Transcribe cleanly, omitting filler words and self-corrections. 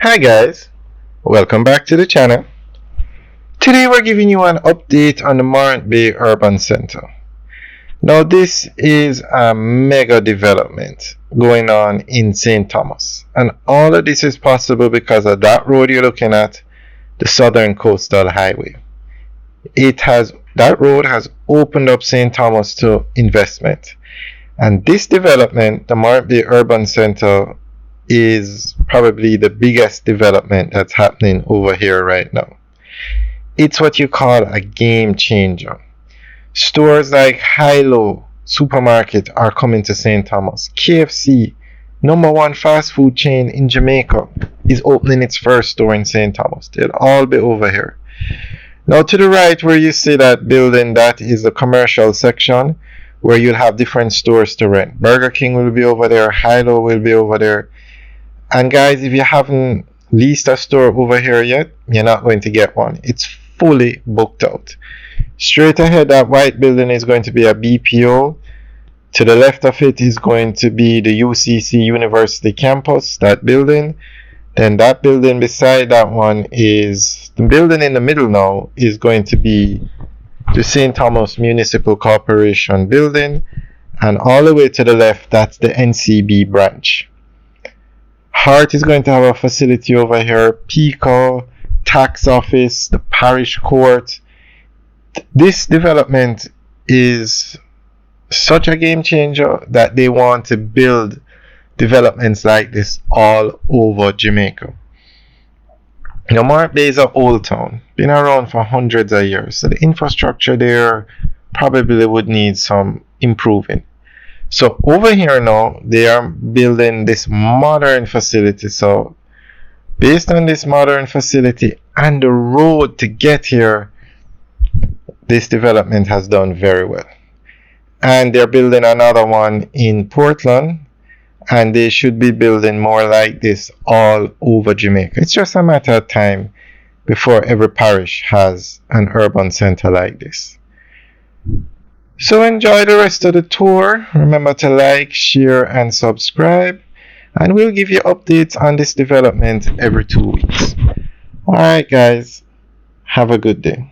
Hi guys, welcome back to the channel. Today we're giving you an update on the Morant Bay Urban Center. Now this is a mega development going on in St. Thomas, and all of this is possible because of that road you're looking at, the Southern Coastal Highway. That road has opened up St. Thomas to investment, and this development, the Morant Bay Urban Center, is probably the biggest development that's happening over here right now. It's what you call a game changer. Stores like Hilo Supermarket are coming to St. Thomas. KFC, number one fast food chain in Jamaica, is opening its first store in St. Thomas. They'll all be over here. Now to the right where you see that building, that is the commercial section where you'll have different stores to rent. Burger King will be over there, Hilo will be over there. And guys, if you haven't leased a store over here yet, you're not going to get one. It's fully booked out. Straight ahead, that white building is going to be a BPO. To the left of it is going to be the UCC University campus, that building. Then that building beside that one is, the building in the middle now is going to be the St. Thomas Municipal Corporation building. And all the way to the left, that's the NCB branch. Hart is going to have a facility over here, PICO, tax office, the parish court. This development is such a game changer that they want to build developments like this all over Jamaica. Now, Morant Bay is an old town, been around for hundreds of years, so the infrastructure there probably would need some improving. So over here now, they are building this modern facility. So based on this modern facility and the road to get here, this development has done very well. And they're building another one in Portland, and they should be building more like this all over Jamaica. It's just a matter of time before every parish has an urban center like this. So enjoy the rest of the tour. Remember to like, share, and subscribe. And we'll give you updates on this development every 2 weeks. Alright guys, have a good day.